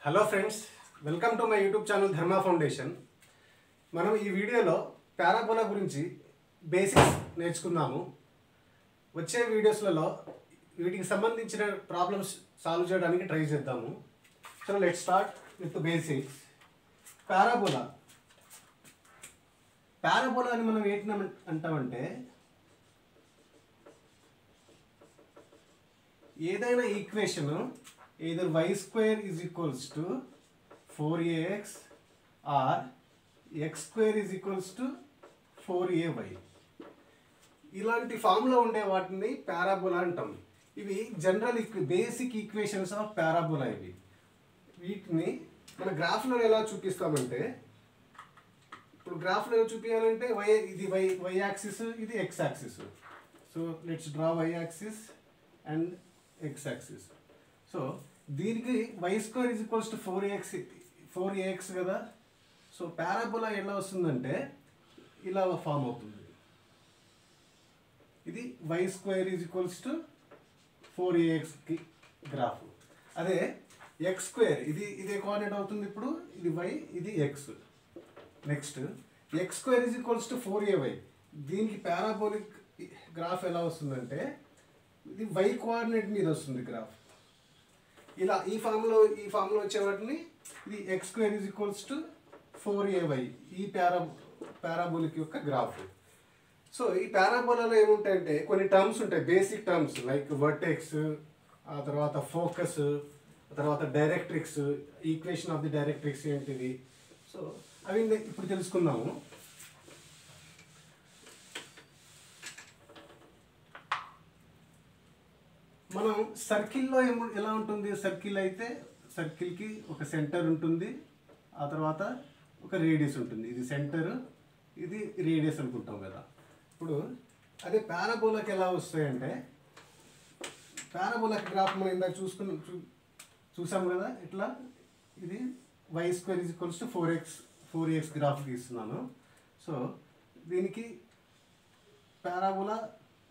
Hello friends, welcome to my YouTube channel ధర్మ foundation. మనం ఈ వీడియోలో పారాబోలా గురించి బేసిక్స్ నేర్చుకుందాము. వచ్చే వీడియోస్లలో వీటికి సంబంధించిన ప్రాబ్లమ్స్ సాల్వ్ చేయడానికి ట్రై చేద్దాము. So let's start with basics. Parabola అని మనం ఏంటి అంటామంటే, ఏదైనా equation either y square is equals to 4ax or x square is equals to 4ay, ఇలాంటి ఫామ్లో ఉండే వాటిని పారాబోలా అంటాం. ఇవి general basic equations of parabola. వీటిని మన గ్రాఫ్లో ఎలా చూపిస్తామంటే, ఇప్పుడు గ్రాఫ్లో ఎలా చూపించాలంటే ఇది వై యాక్సిస్, ఇది X axis. So let's draw Y axis and X axis. So దీనికి Y square is equals to 4ax కదా. సో పారాబోలా ఎలా వస్తుందంటే ఇలా ఫామ్ అవుతుంది. ఇది Y square is equals to 4axకి గ్రాఫ్. అదే ఎక్స్ స్క్వేర్ ఇదే కోఆర్డినేట్ అవుతుంది. ఇప్పుడు ఇది వై, ఇది X. Next X square is equals to 4ay. దీనికి పారాబోలిక్ గ్రాఫ్ ఎలా వస్తుందంటే, ఇది వై కోఆర్డినేట్ మీద వస్తుంది గ్రాఫ్. ఇలా ఈ ఫామ్లో వచ్చే వాటిని ఇది X square is equals to 4ay, ఈ పారాబోలిక్ యొక్క గ్రాఫ్. సో ఈ పారాబోలాలో ఏముంటాయంటే కొన్ని టర్మ్స్ ఉంటాయి, బేసిక్ టర్మ్స్ లైక్ వర్టెక్స్, ఆ తర్వాత ఫోకస్, తర్వాత directrix, equation of the directrix ఏంటిది. సో అవి ఇప్పుడు తెలుసుకుందాము. మనం సర్కిల్లో ఎలా ఉంటుంది, సర్కిల్ అయితే సర్కిల్కి ఒక సెంటర్ ఉంటుంది, ఆ తర్వాత ఒక రేడియస్ ఉంటుంది. ఇది సెంటర్, ఇది రేడియస్ అనుకుంటాం కదా. ఇప్పుడు అదే పారాబోలాకి ఎలా వస్తాయంటే, పారాబోలాకి గ్రాఫ్ మనం ఇందాక చూసాం కదా. ఇట్లా ఇది Y square is equals to 4x graph తీస్తున్నాను. సో దీనికి పారాబోలా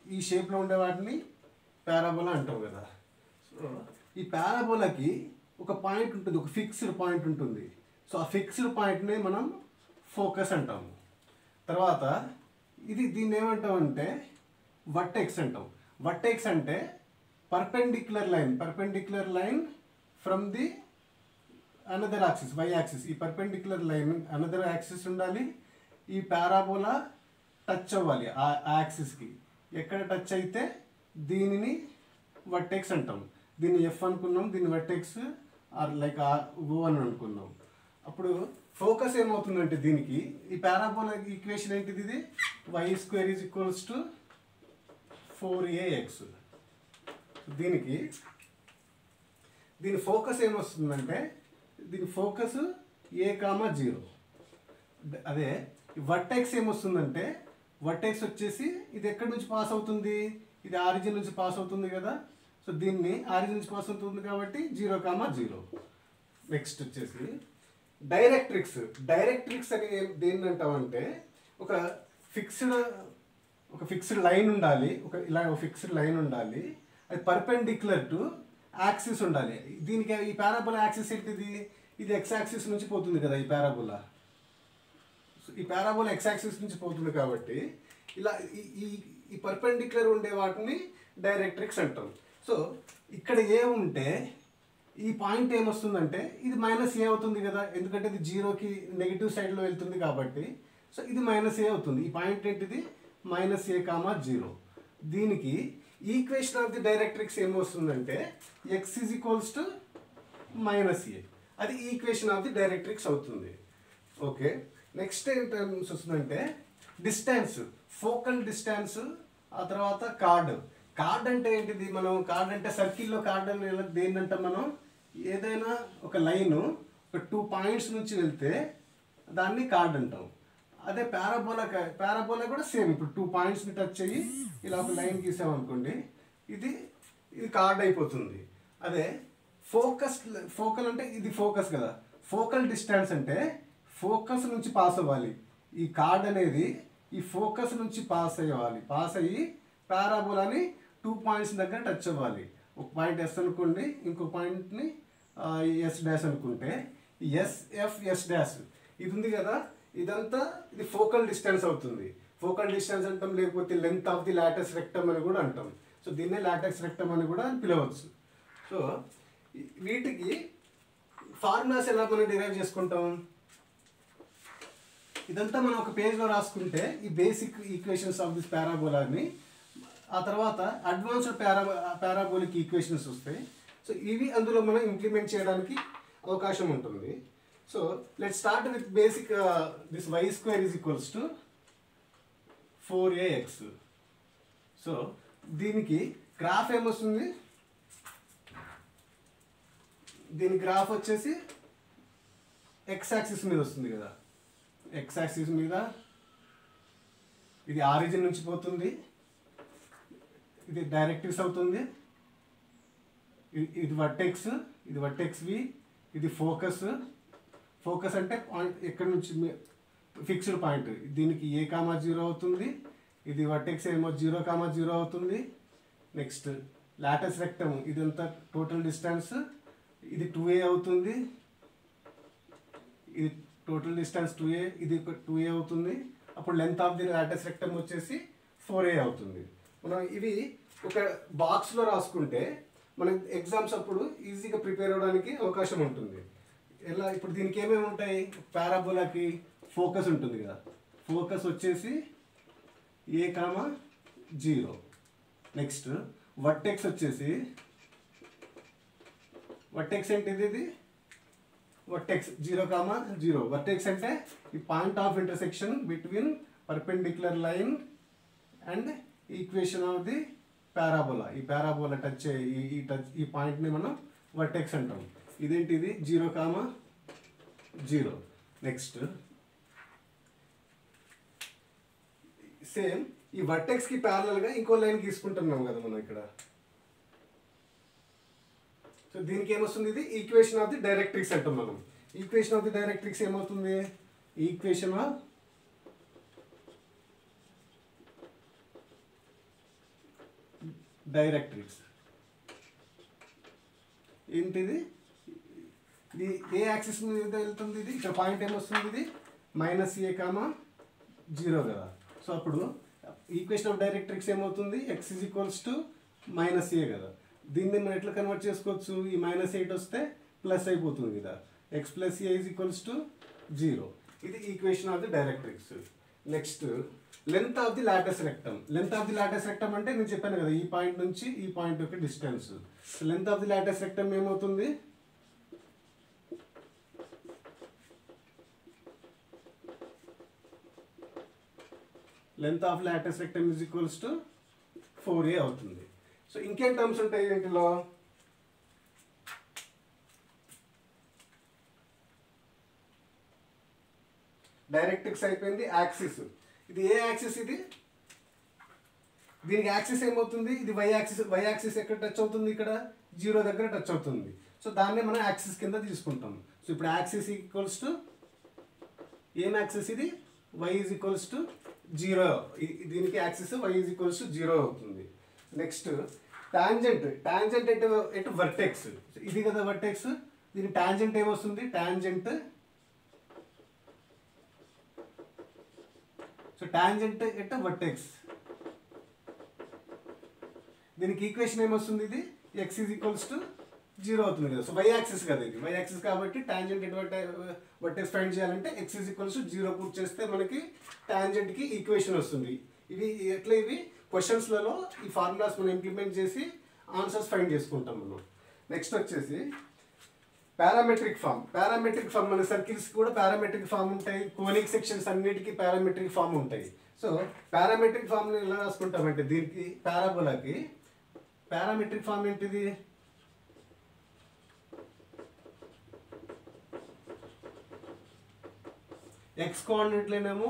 ఈ షేప్లో ఉండే వాటిని పారాబోలా అంటాం కదా. సో ఈ పారాబోలాకి ఒక పాయింట్ ఉంటుంది, ఒక ఫిక్స్డ్ పాయింట్ ఉంటుంది. సో ఆ ఫిక్స్డ్ పాయింట్ని మనం ఫోకస్ అంటాము. తర్వాత దీన్ని ఏమంటామంటే వర్టెక్స్ అంటాం. వర్టెక్స్ అంటే perpendicular line from the another axis, Y axis. ఈ పర్పెండిక్యులర్ లైన్ అనదర్ యాక్సిస్ ఉండాలి. ఈ పారాబోలా టచ్ అవ్వాలి ఆ యాక్సిస్కి. ఎక్కడ టచ్ అయితే దీనిని వర్టెక్స్ అంటాం. దీన్ని ఎఫ్ అనుకున్నాం, దీన్ని వర్టెక్స్ ఆర్ లైక్ ఓ అని అనుకున్నాం. అప్పుడు ఫోకస్ ఏమవుతుందంటే, దీనికి ఈ పారాబోలా ఈక్వేషన్ ఏంటిది, ఇది Y square is equals to 4ax. దీని ఫోకస్ ఏమొస్తుందంటే, దీని ఫోకస్ a,0. అదే వర్టెక్స్ ఏమొస్తుందంటే, వర్టెక్స్ వచ్చేసి ఇది ఎక్కడి నుంచి పాస్ అవుతుంది, ఇది ఆరిజిన్ నుంచి పాస్ అవుతుంది కదా. సో దీన్ని ఆరిజిన్ నుంచి పాస్ అవుతుంది కాబట్టి 0,0. నెక్స్ట్ వచ్చేసి డైరెక్ట్రిక్స్ అని దేన్ని అంటామంటే, ఒక ఫిక్స్డ్ లైన్ ఉండాలి, ఇలా ఫిక్స్డ్ లైన్ ఉండాలి. అది పర్పెండిక్యులర్ టు యాక్సిస్ ఉండాలి. దీనికి ఈ పారాబోలా యాక్సిస్ ఏంటిది, ఇది ఎక్స్ యాక్సిస్ నుంచి పోతుంది కదా. ఈ పారాబోలా ఎక్స్ యాక్సిస్ నుంచి పోతుంది కాబట్టి ఇలా ఈ పర్పెండిక్యులర్ ఉండే వాటిని డైరెక్ట్రిక్స్ అంటాం. సో ఇక్కడ ఏ ఉంటే ఈ పాయింట్ ఏమొస్తుందంటే, ఇది -a అవుతుంది కదా, ఎందుకంటే ఇది 0కి నెగిటివ్ సైడ్లో వెళ్తుంది కాబట్టి. సో ఇది -a అవుతుంది. ఈ పాయింట్ ఏంటిది -a,0. దీనికి ఈక్వేషన్ ఆఫ్ ది డైరెక్ట్రిక్స్ ఏమొస్తుందంటే x is equals to -a. అది ఈక్వేషన్ ఆఫ్ ది డైరెక్ట్రిక్స్ అవుతుంది. ఓకే, నెక్స్ట్ ఏం టర్మ్స్ వస్తుందంటే డిస్టెన్స్, ఫోకల్ డిస్టెన్స్, ఆ తర్వాత కార్డ్ అంటే ఏంటిది, మనం కార్డ్ అంటే సర్కిల్లో కార్డ్ అని దేన్నంటాం మనం, ఏదైనా ఒక లైన్ ఒక 2 పాయింట్స్ నుంచి వెళ్తే దాన్ని కార్డ్ అంటాం. అదే పారాబోలా కూడా సేమ్. ఇప్పుడు 2 పాయింట్స్ని టచ్ అయ్యి ఇలా ఒక లైన్ గీసామనుకోండి, ఇది కార్డ్ అయిపోతుంది. అదే ఫోకల్ అంటే ఇది ఫోకస్ కదా. ఫోకల్ డిస్టెన్స్ అంటే ఫోకస్ నుంచి పాస్ అవ్వాలి. ఈ కార్డ్ అనేది ఈ ఫోకస్ నుంచి పాస్ అయ్యి పారాబోలాని 2 పాయింట్స్ దగ్గర టచ్ అవ్వాలి. ఒక పాయింట్ ఎస్ అనుకోండి, ఇంకో పాయింట్ని ఎస్ డాష్ అనుకుంటే ఎస్ఎఫ్ ఎస్ డాష్ ఇది ఉంది కదా, ఇదంతా ఇది ఫోకల్ డిస్టెన్స్ అవుతుంది. ఫోకల్ డిస్టెన్స్ అంటాం, లేకపోతే length of the latus rectum అని కూడా అంటాం. సో దీన్నే లాటెక్స్ రెక్టమ్ అని కూడా పిలవచ్చు. సో వీటికి ఫార్ములాస్ ఎలా మనం డిరైవ్ చేసుకుంటాం, ఇదంతా మనం ఒక పేజ్లో రాసుకుంటే ఈ బేసిక్ ఈక్వేషన్స్ ఆఫ్ దిస్ పారాబోలాని, ఆ తర్వాత అడ్వాన్స్డ్ పారాబోలిక్ ఈక్వేషన్స్ వస్తాయి. సో ఇవి అందులో మనం ఇంప్లిమెంట్ చేయడానికి అవకాశం ఉంటుంది. So let start with basic this Y square is equals to 4ax. So దీనికి గ్రాఫ్ ఏమొస్తుంది, దీని గ్రాఫ్ వచ్చేసి ఎక్స్ యాక్సిస్ మీద వస్తుంది కదా. ఎక్స్ యాక్సిస్ మీద ఇది ఆరిజిన్ నుంచి పోతుంది, ఇది డైరెక్ట్రిక్స్ అవుతుంది, ఇది వర్టెక్స్, ఇది వర్టెక్స్ వి, ఇది ఫోకస్. ఫోకస్ అంటే పాయింట్ ఎక్కడి నుంచి ఫిక్స్డ్ పాయింట్, దీనికి a,0 అవుతుంది, ఇది వర్టెక్స్ ఏమో 0,0 అవుతుంది. నెక్స్ట్ లాటెక్స్ రెక్టమ్ ఇదంతా టోటల్ డిస్టెన్స్, ఇది 2a అవుతుంది, ఇది టోటల్ డిస్టెన్స్ 2a, ఇది 2a అవుతుంది. అప్పుడు length of the latus rectum వచ్చేసి 4a అవుతుంది. మనం ఇవి ఒక బాక్స్లో రాసుకుంటే మన ఎగ్జామ్స్ అప్పుడు ఈజీగా ప్రిపేర్ అవ్వడానికి అవకాశం ఉంటుంది. ఎలా, ఇప్పుడు దీనికి ఏమేమి ఉంటాయి, పారాబోలాకి ఫోకస్ ఉంటుంది కదా, ఫోకస్ వచ్చేసి a,0. నెక్స్ట్ వర్టెక్స్ వచ్చేసి, వర్టెక్స్ ఏంటిది, ఇది వర్టెక్స్ 0,0. వర్టెక్స్ అంటే ఈ point of intersection between perpendicular line and equation of the parabola. ఈ పారాబోలా టచ్ ఈ పాయింట్ని మనం వర్టెక్స్ అంటాం. ఇదేంటిది 0,0. నెక్స్ట్ సేమ్ ఈ వర్టెక్స్కి ప్యారలల్గా ఇంకో లైన్ గీసుకుంటున్నాం కదా మనం ఇక్కడ. సో దీనికి ఏమొస్తుంది, ఇది ఈక్వేషన్ ఆఫ్ ది డైరెక్ట్రిక్స్ అంటాం మనం. ఈక్వేషన్ ఆఫ్ ది డైరెక్ట్రిక్స్ ఏమవుతుంది, ఈక్వేషన్ ఆఫ్ డైరెక్ట్రిక్స్ ఏంటిది, ఇది ఏ యాక్సిస్ మీద వెళ్తుంది, ఇది ఇక్కడ పాయింట్ ఏమొస్తుంది, ఇది -a,0 కదా. సో అప్పుడు ఈక్వేషన్ ఆఫ్ డైరెక్ట్రిక్స్ ఏమవుతుంది, x = -a కదా. దీన్ని మనం ఎట్లా కన్వర్ట్ చేసుకోవచ్చు, ఈ -8 వస్తే ప్లస్ అయిపోతుంది కదా, x + a = 0. ఇది equation of the directrix. Next length of the latus rectum. Length of the latus rectum అంటే నేను చెప్పాను కదా, ఈ పాయింట్ నుంచి ఈ పాయింట్ యొక్క distance. Length of the latus rectum ఏమవుతుంది, length of latus rectum = 4a అవుతుంది. సో ఇంకేం టర్మ్స్ ఉంటాయి వీటిలో, డైరెక్ట్రిక్స్ అయిపోయింది. యాక్సిస్, ఇది ఏ యాక్సిస్, ఇది దీనికి యాక్సిస్ ఏమవుతుంది, ఇది వై యాక్సిస్. వై యాక్సిస్ ఎక్కడ టచ్ అవుతుంది, ఇక్కడ 0 దగ్గర టచ్ అవుతుంది. సో దాన్నే మనం యాక్సిస్ కింద తీసుకుంటాం. సో ఇప్పుడు యాక్సిస్ ఈక్వల్స్ టు ఏం యాక్సిస్, ఇది y = 0. దీనికి యాక్సిస్ y = 0 అవుతుంది. Next tangent. టాంజెంట్ ఎటు వర్టెక్స్, ఇది కదా వర్టెక్స్, దీని టాంజెంట్ ఏమొస్తుంది, tangent. So tangent at vertex, దీనికి ఈక్వేషన్ ఏమొస్తుంది, ఇది x = 0 అవుతుంది కదా. సో వై యాక్సిస్ కదా, ఇది వై యాక్సిస్ కాబట్టి టాంజెంట్ ఎట్ వర్టెక్స్ ఫైండ్ చేయాలంటే x = 0 పుట్ చేస్తే మనకి టాంజెంట్కి ఈక్వేషన్ వస్తుంది. ఇవి ఎట్లా, ఇవి క్వశ్చన్స్లలో ఈ ఫార్ములాస్ మనం ఇంప్లిమెంట్ చేసి ఆన్సర్స్ ఫైండ్ చేసుకుంటాం మనం. నెక్స్ట్ వచ్చేసి పారామెట్రిక్ ఫామ్. పారామెట్రిక్ ఫామ్ మన సర్కిల్స్ కూడా పారామెట్రిక్ ఫామ్ ఉంటాయి, కోనిక్ సెక్షన్స్ అన్నిటికీ పారామెట్రిక్ ఫామ్ ఉంటాయి. సో పారామెట్రిక్ ఫామ్ని ఎలా రాసుకుంటామంటే, దీనికి పారాబోలాకి పారామెట్రిక్ ఫామ్ ఏంటిది, x కోఆర్డినేట్లోనేమో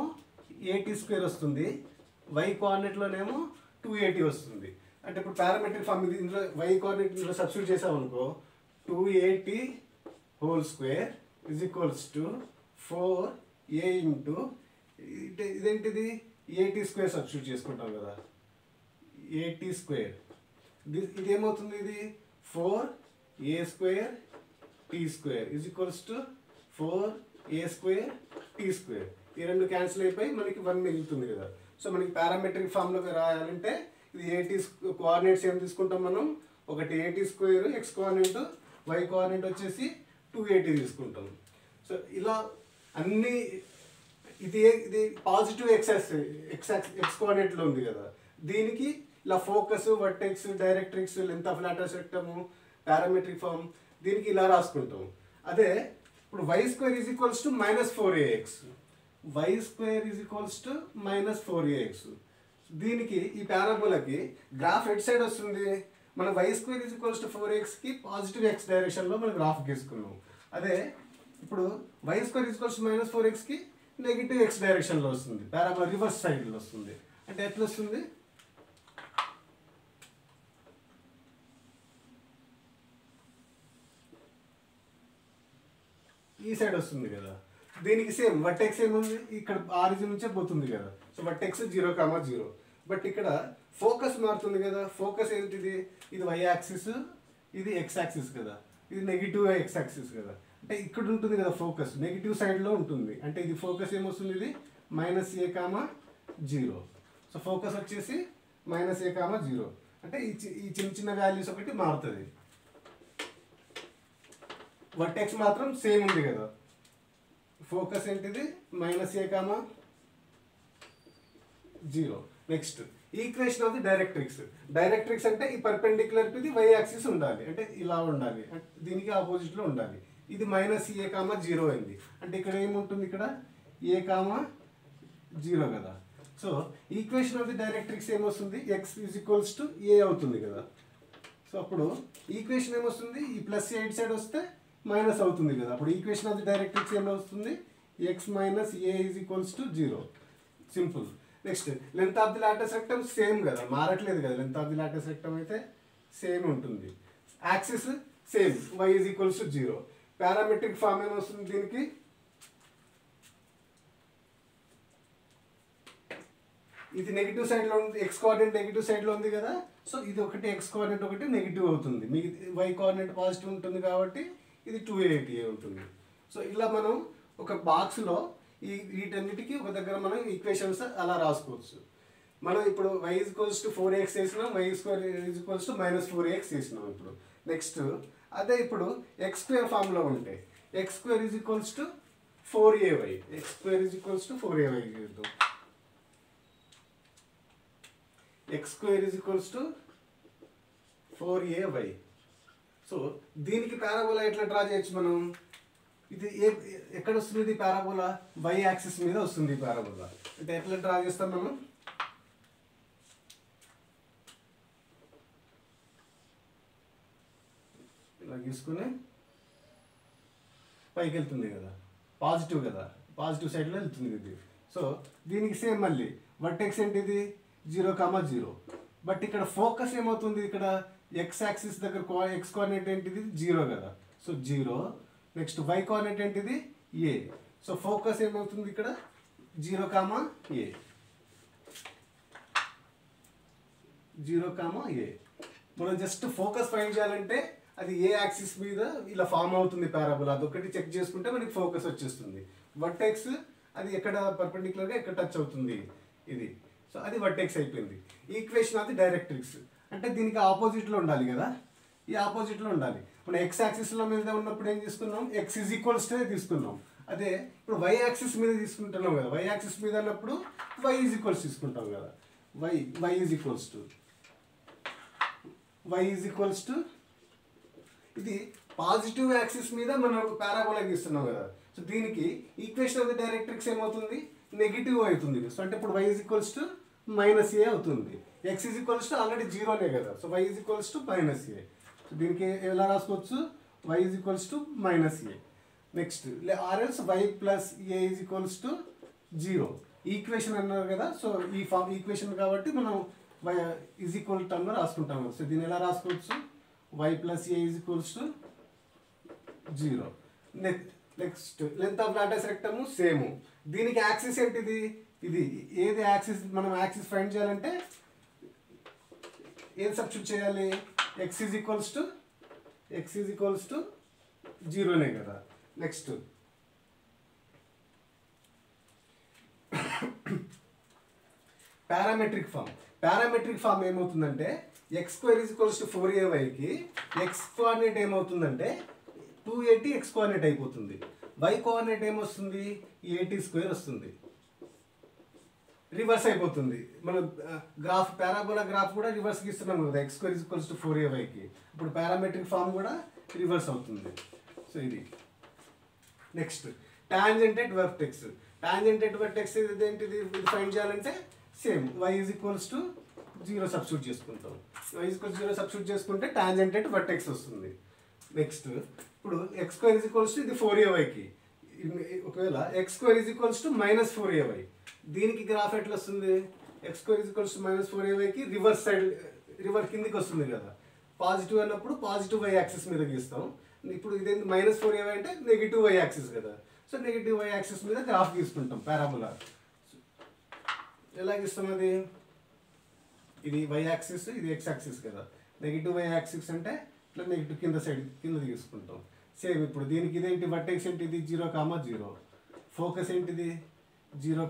80² వస్తుంది, y కోఆర్డినేట్లోనేమో 280 వస్తుంది. అంటే ఇప్పుడు పారామెట్రిక్ ఫామ్ ఇది, ఇందులో y కోఆర్డినేట్ ఇందులో సబ్స్టిట్యూట్ చేసామనుకో, 280² = 4a ఇంటూ ఇదేంటిది 80² సబ్స్టిట్యూట్ చేసుకుంటాం కదా, 80². ఇది ఏమవుతుంది, ఇది 4a² T square is equals to 4a square T square. ఈ రెండు క్యాన్సిల్ అయిపోయి మనకి 1 మిగులుతుంది కదా. సో మనకి పారామెట్రిక్ ఫామ్లోకి రాయాలంటే ఇది ఏటీ కోఆర్డినేట్స్ ఏం తీసుకుంటాం మనం, ఒకటి A T square X coordinate, Y coordinate వచ్చేసి 280 తీసుకుంటాం. సో ఇలా అన్ని ఇది పాజిటివ్ ఎక్స్ కోఆర్డినేట్లో ఉంది కదా, దీనికి ఇలా focus, vertex, directrix, length of lateral rectum, parametric form దీనికి ఇలా రాసుకుంటాం. అదే ఇప్పుడు Y square is equals to -4ax, Y square is equals to -4ax. దీనికి ఈ పారాబోలాకి గ్రాఫ్ ఎట్ సైడ్ వస్తుంది, మన Y square is equals to 4xకి పాజిటివ్ ఎక్స్ డైరెక్షన్లో మనం గ్రాఫ్ గీసుకున్నాం. అదే ఇప్పుడు Y square is equals to -4xకి నెగిటివ్ ఎక్స్ డైరెక్షన్లో వస్తుంది, పారాబోలా రివర్స్ సైడ్లో వస్తుంది. అంటే ఎట్లా వస్తుంది, ఈ సైడ్ వస్తుంది కదా. దీనికి సేమ్ వర్టెక్స్ ఏముంది, ఇక్కడ ఆరిజిన్ నుంచే పోతుంది కదా. So vertex 0,0. బట్ ఇక్కడ ఫోకస్ మారుతుంది కదా. ఫోకస్ ఏంటిది, ఇది వై యాక్సిస్, ఇది ఎక్స్ యాక్సిస్ కదా, ఇది నెగిటివ్ ఎక్స్ యాక్సిస్ కదా. అంటే ఇక్కడ ఉంటుంది కదా ఫోకస్, నెగిటివ్ సైడ్లో ఉంటుంది. అంటే ఇది ఫోకస్ ఏమొస్తుంది, ఇది -a,0. సో ఫోకస్ వచ్చేసి -a,0. అంటే ఈ చిన్న చిన్న వాల్యూస్ ఒకటి మారుతుంది. వర్టెక్స్ మాత్రం సేమ్ ఉంది కదా. ఫోకస్ ఏంటిది -a,0. Next equation of the directrix. Directrix అంటే ఈ పర్పెండిక్యులర్ ఇది వై యాక్సిస్ ఉండాలి, అంటే ఇలా ఉండాలి, దీనికి ఆపోజిట్లో ఉండాలి. ఇది -a,0 అయింది. అంటే ఇక్కడ ఏముంటుంది, ఇక్కడ a,0 కదా. So equation of the directrix ఏమొస్తుంది, x is equals to a అవుతుంది కదా. సో అప్పుడు ఈక్వేషన్ ఏమొస్తుంది, ఈ ప్లస్ ఎయిట్ సైడ్ వస్తే మైనస్ అవుతుంది కదా. అప్పుడు ఈక్వేషన్ ఆఫ్ ది డైరెక్ట్రిక్స్ ఏమొస్తుంది, x - a is equals to 0. Simple. Next length of the lateral rectum same కదా, మారట్లేదు కదా. Length of the lateral rectum అయితే సేమ్ ఉంటుంది. Axis same, y is equals to 0. Parametric form ఏమొస్తుంది దీనికి, ఇది negative సైడ్లో ఉంది, ఎక్స్ కోఆర్డినేట్ నెగిటివ్ సైడ్లో ఉంది కదా. సో ఇది ఒకటి ఎక్స్ కోఆర్డినేట్ ఒకటి నెగిటివ్ అవుతుంది, మీకు వై కోఆర్డినేట్ పాజిటివ్ ఉంటుంది కాబట్టి ఇది 280 ఉంటుంది. సో ఇలా మనం ఒక బాక్స్లో వీటన్నిటికీ ఒక దగ్గర మనం ఈక్వేషన్స్ అలా రాసుకోవచ్చు. మనం ఇప్పుడు y is equals to 4x చేసినాం, y square is equals to -4ax చేసినాం. ఇప్పుడు నెక్స్ట్ అదే ఇప్పుడు ఎక్స్ స్క్వేర్ ఫామ్లో ఉంటే X square is equals to 4ay, X square is equals to 4ay చేద్దాం. X square is equals to 4ay. So దీనికి parabola ఎట్లా డ్రా చేయొచ్చు మనం, ఇది ఎక్కడ వస్తుంది, ఇది పారాబోలా వై యాక్సిస్ మీద వస్తుంది ఈ పారాబోలా. అంటే ఎట్లా డ్రా చేస్తాం మనం, ఇలా గీసుకుని పైకి వెళ్తుంది కదా, పాజిటివ్ కదా, పాజిటివ్ సైడ్లో వెళ్తుంది ఇది. సో దీనికి సేమ్ మళ్ళీ వర్టెక్స్ ఏంటిది 0,0. బట్ ఇక్కడ ఫోకస్ ఏమవుతుంది, ఇక్కడ ఎక్స్ యాక్సిస్ దగ్గర ఎక్స్ కోఆర్డినేట్ ఏంటిది 0 కదా. సో 0. నెక్స్ట్ వై కోఆర్డినేట్ ఏంటిది a. సో ఫోకస్ ఏమవుతుంది ఇక్కడ 0,a, 0,a. మనం జస్ట్ ఫోకస్ ఫైండ్ చేయాలంటే అది ఏ యాక్సిస్ మీద ఇలా ఫామ్ అవుతుంది పారాబోలా, అదొకటి చెక్ చేసుకుంటే మనకి ఫోకస్ వచ్చేస్తుంది. వర్టెక్స్ అది ఎక్కడ పర్పెండిక్యులర్గా ఎక్కడ టచ్ అవుతుంది ఇది. సో అది వర్టెక్స్ అయిపోయింది. ఈక్వేషన్ ఆఫ్ ది డైరెక్ట్రిక్స్ అంటే దీనికి ఆపోజిట్లో ఉండాలి కదా, ఈ ఆపోజిట్లో ఉండాలి. మనం ఎక్స్ యాక్సిస్లో మీద ఉన్నప్పుడు ఏం తీసుకున్నాం, ఎక్స్ ఈజ్ ఈక్వల్స్ టే తీసుకున్నాం. అదే ఇప్పుడు వై యాక్సిస్ మీద తీసుకుంటున్నాం కదా, వై యాక్సిస్ మీద అన్నప్పుడు వై ఈజ్ ఈక్వల్స్ తీసుకుంటాం కదా. వై ఈజ్ ఈక్వల్స్ టు ఇది పాజిటివ్ యాక్సిస్ మీద మనం పారాబోలా గీస్తున్నాం కదా. సో దీనికి ఈక్వేషన్ ఆఫ్ ది డైరెక్ట్రిక్స్ ఏమవుతుంది, నెగిటివ్ అవుతుంది. సో అంటే ఇప్పుడు y is equals to -a అవుతుంది, x is equals to already 0నే కదా. So y is equals to -a. So దీనికి ఎలా రాసుకోవచ్చు, y is equals to -a. Next or else y plus a is equals to 0. Equation అన్నారు కదా. So ఈ form equation కాబట్టి మనం y ఈజ్ ఈక్వల్ టర్మ్లో రాసుకుంటాం. సో దీన్ని ఎలా రాసుకోవచ్చు, y plus a is equals to 0. Next length of lateral rectum same. దీనికి యాక్సిస్ ఏంటిది, ఇది ఏది యాక్సిస్, మనం యాక్సిస్ ఫైండ్ చేయాలంటే ఏది సబ్స్టిట్యూట్ చేయాలి, x ఈజ్ ఈక్వల్స్ టు జీరోనే కదా. నెక్స్ట్ పారామెట్రిక్ ఫామ్ ఏమవుతుందంటే X square is equals to 4ay X coordinate ఏమవుతుందంటే 280 ఎక్స్ కోఆర్డినేట్ అయిపోతుంది. వై కోఆర్డినేట్ ఏమొస్తుంది 80 స్క్వేర్ వస్తుంది. రివర్స్ అయిపోతుంది. మనం గ్రాఫ్ పారాబోలా గ్రాఫ్ కూడా రివర్స్ గీస్తున్నాం కదా, X square is equals to 4ay. ఇప్పుడు పారామెట్రిక్ ఫామ్ కూడా రివర్స్ అవుతుంది. సో ఇది నెక్స్ట్ టాంజెంటెడ్ వర్టెక్స్. టాంజెంటెడ్ వర్టెక్స్ ఇదేంటిది ఫైండ్ చేయాలంటే same y is equals to 0 substitute చేసుకుంటాం. y ఈజ్ ఈక్వల్స్ 0 సబ్స్టిట్యూట్ చేసుకుంటే టాంజెంటెడ్ వర్టెక్స్ వస్తుంది. నెక్స్ట్ ఇప్పుడు X square is equals to ఇది 4ay. ఒకవేళ X square is equals to -4ay, దీనికి గ్రాఫ్ ఎట్లా వస్తుంది? X square is equals to -4ay reverse side కిందికి వస్తుంది కదా. పాజిటివ్ అన్నప్పుడు పాజిటివ్ y యాక్సిస్ మీద గీస్తాం. ఇప్పుడు ఇదేంటి -4ay అంటే నెగిటివ్ y యాక్సిస్ కదా. సో నెగిటివ్ y యాక్సిస్ మీద గ్రాఫ్ గీసుకుంటాం పారాబోలా. ఎలా గీస్తాం అది? ఇది y యాక్సిస్, ఇది x యాక్సిస్ కదా. నెగిటివ్ y యాక్సిస్ అంటే ఇట్లా నెగిటివ్ కింద తీసుకుంటాం. సేమ్ ఇప్పుడు దీనికి ఇదేంటి వర్టెక్స్ ఏంటిది 0, 0. ఫోకస్ ఏంటిది 0,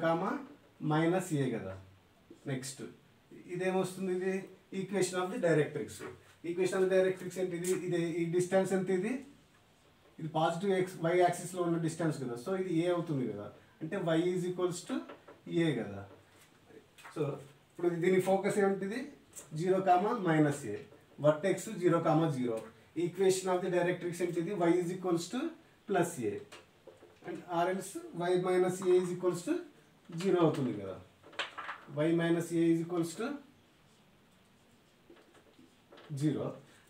-a కదా. నెక్స్ట్ ఇదేమొస్తుంది? ఇది equation of the directrix. Equation of the directrix ఏంటిది? ఇది ఈ డిస్టెన్స్ ఎంత? ఇది పాజిటివ్ y యాక్సిస్లో ఉన్న డిస్టెన్స్ కదా. సో ఇది a అవుతుంది కదా, అంటే y is equals to a కదా. సో ఇప్పుడు దీని ఫోకస్ ఏమిటిది 0, -a. Vertex 0, 0. Equation of the directrix ఏంటిది? y is equals to +a and or else y - a is equals to 0 అవుతుంది కదా. y - a is equals to 0.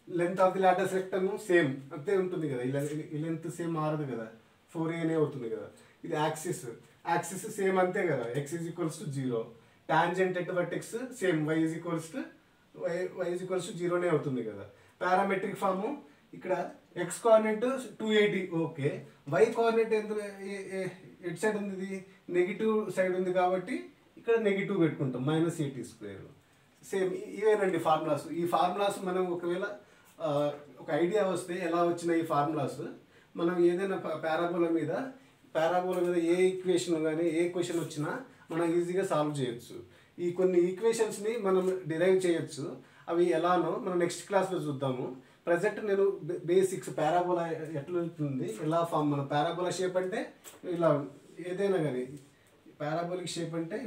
Length of the latus rectum same అంతే ఉంటుంది కదా. ఈ లెంత్ సేమ్ మారదు కదా, 4a అవుతుంది కదా. ఇది యాక్సిస్ సేమ్ అంతే కదా, x is equals to 0. Tangent at vertex same y is equals to 0 అవుతుంది కదా. పారామెట్రిక్ ఫాము ఇక్కడ x coordinate 280 okay. y coordinate ఎంత ఎట్ సైడ్ ఉంది? ఇది నెగిటివ్ సైడ్ ఉంది కాబట్టి ఇక్కడ నెగిటివ్ పెట్టుకుంటాం, -80 స్క్వేర్. సేమ్ ఇవేనండి ఫార్ములాస్. ఈ ఫార్ములాస్ మనం ఒకవేళ ఒక ఐడియా వస్తే ఎలా వచ్చిన ఈ ఫార్ములాస్ మనం ఏదైనా పారాబోలా మీద ఏ ఈక్వేషన్ కానీ ఏ క్వశ్చన్ వచ్చినా మనం ఈజీగా సాల్వ్ చేయొచ్చు. ఈ కొన్ని ఈక్వేషన్స్ని మనం డిరైవ్ చేయొచ్చు. అవి ఎలానో మనం నెక్స్ట్ క్లాస్లో చూద్దాము. ప్రజెంట్ నేను బేసిక్స్ పారాబోలా ఎట్లా ఉంటుంది, ఎలా ఫామ్, మన పారాబోలా షేప్ అంటే ఇలా ఏదైనా కానీ పారాబోలిక్ షేప్ అంటే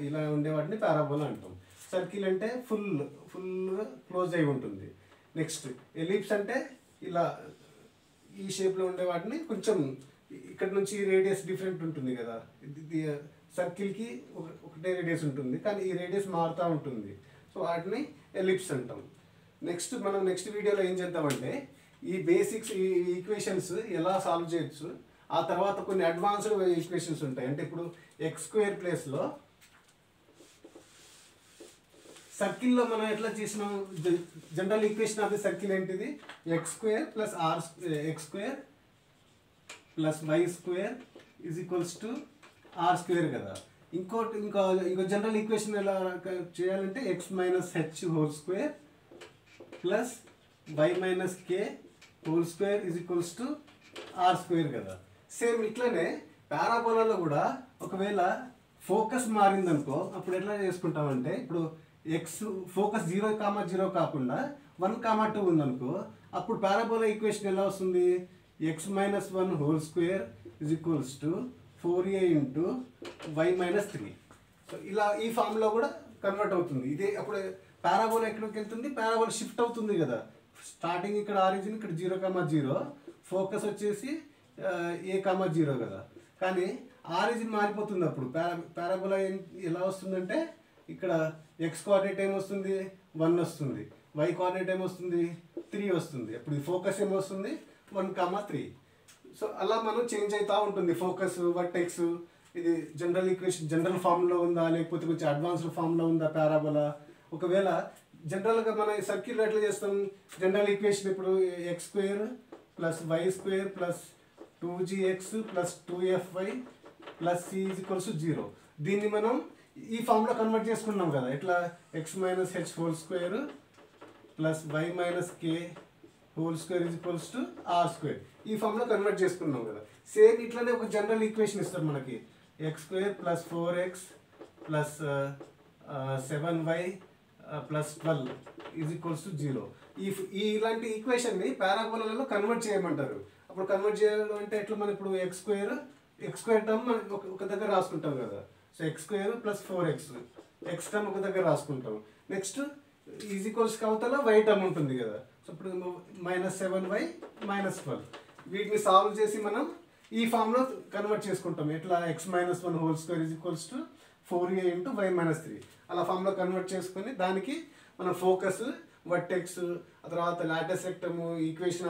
ఇలా ఉండేవాటిని పారాబోలా అంటాం. సర్కిల్ అంటే ఫుల్గా క్లోజ్ అయి ఉంటుంది. నెక్స్ట్ ఎలిప్స్ అంటే ఇలా ఈ షేప్లో ఉండే వాటిని కొంచెం ఇక్కడ నుంచి రేడియస్ డిఫరెంట్ ఉంటుంది కదా. సర్కిల్కి ఒకటే రేడియస్ ఉంటుంది కానీ ఈ రేడియస్ మారుతూ ఉంటుంది. సో వాటిని ఎలిప్స్ అంటాం. మనం నెక్స్ట్ వీడియోలో ఏం చేద్దామంటే ఈ బేసిక్స్, ఈ ఈక్వేషన్స్ ఎలా సాల్వ్ చేయొచ్చు. ఆ తర్వాత కొన్ని అడ్వాన్స్డ్ ఈక్వేషన్స్ ఉంటాయి. అంటే ఇప్పుడు ఎక్స్ స్క్వేర్ ప్లేస్లో సర్కిల్లో మనం ఎట్లా చేసినాం? General equation of the circle ఏంటిది? x² + y² is equals to r² కదా. ఇంకో జనరల్ ఈక్వేషన్ ఎలా చేయాలంటే x - h² + y - k² is equals to r² కదా. సేమ్ ఇట్లనే పారాబోలాలో కూడా ఒకవేళ ఫోకస్ మారిందనుకో అప్పుడు ఎట్లా చేసుకుంటామంటే, ఇప్పుడు ఫోకస్ 0, 0 కాకుండా 1, 2 ఉందనుకో అప్పుడు పారాబోలా ఈక్వేషన్ ఎలా వస్తుంది? x - 1² is equals to 4a × y - 3. So ఇలా ఈ ఫామ్లో కూడా కన్వర్ట్ అవుతుంది. ఇదే అప్పుడు పారాబోలా ఎక్కడికి వెళ్తుంది? పారాబోలా షిఫ్ట్ అవుతుంది కదా. స్టార్టింగ్ ఇక్కడ ఆరిజిన్ ఇక్కడ 0, 0, ఫోకస్ వచ్చేసి a, 0 కదా. కానీ ఆరిజిన్ మారిపోతుంది. అప్పుడు పారాబోలా ఎలా వస్తుందంటే ఇక్కడ x కోఆర్డినేట్ ఏమొస్తుంది? 1 వస్తుంది. y కోఆర్డినేట్ ఏమొస్తుంది? 3 వస్తుంది. అప్పుడు ఈ ఫోకస్ ఏమొస్తుంది? 1, 3. సో అలా మనం చేంజ్ అవుతూ ఉంటుంది ఫోకస్, వర్టెక్స్. ఇది జనరల్ ఈక్వేషన్ జనరల్ ఫామ్లో ఉందా లేకపోతే కొంచెం అడ్వాన్స్డ్ ఫామ్లో ఉందా పారాబోలా. ఒకవేళ జనరల్గా మన సర్కిల్ ఎట్లా చేస్తాం? జనరల్ ఈక్వేషన్ ఇప్పుడు x² + y² + 2gx + 2fy + c = 0. దీన్ని మనం ఈ ఫామ్లో కన్వర్ట్ చేసుకున్నాం కదా. ఎట్లా? x - h² + y - k whole square is equals to R square. ఈ ఫామ్లో కన్వర్ట్ చేసుకున్నాం కదా. సేమ్ ఇట్లానే ఒక జనరల్ ఈక్వేషన్ ఇస్తారు మనకి, X square plus 4x plus 7y plus 12 is equals to 0. ఇలాంటి ఈక్వేషన్ని పారాబోలాలలో కన్వర్ట్ చేయమంటారు. అప్పుడు కన్వర్ట్ చేయాలి అంటే ఎట్లా, మనం ఇప్పుడు ఎక్స్ స్క్వేర్ టర్మ్ మనం ఒక దగ్గర రాసుకుంటాం కదా. So X square plus 4x X term ఒక దగ్గర రాసుకుంటాం. నెక్స్ట్ ఈజ్ ఈక్వల్స్ అవతల వై టర్మ్ ఉంటుంది కదా. సో ఇప్పుడు -7y -12 వీటిని సాల్వ్ చేసి మనం ఈ ఫామ్లో కన్వర్ట్ చేసుకుంటాం. ఎట్లా, x-1 whole square is equals to 4a into y-3 అలా ఫామ్లో కన్వర్ట్ చేసుకొని దానికి మనం ఫోకస్, వర్టెక్స్, ఆ తర్వాత Lotus rectum, equation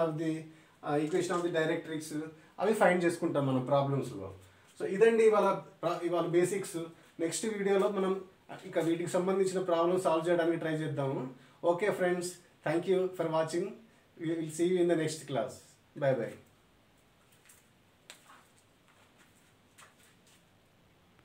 of the directrix అవి ఫైండ్ చేసుకుంటాం మనం ప్రాబ్లమ్స్లో. సో ఇదండి ఇవాళ బేసిక్స్. నెక్స్ట్ వీడియోలో మనం ఇక వీటికి సంబంధించిన ప్రాబ్లమ్ సాల్వ్ చేయడానికి ట్రై చేద్దాము. Okay friends, thank you for watching. We will see you in the next class. Bye bye.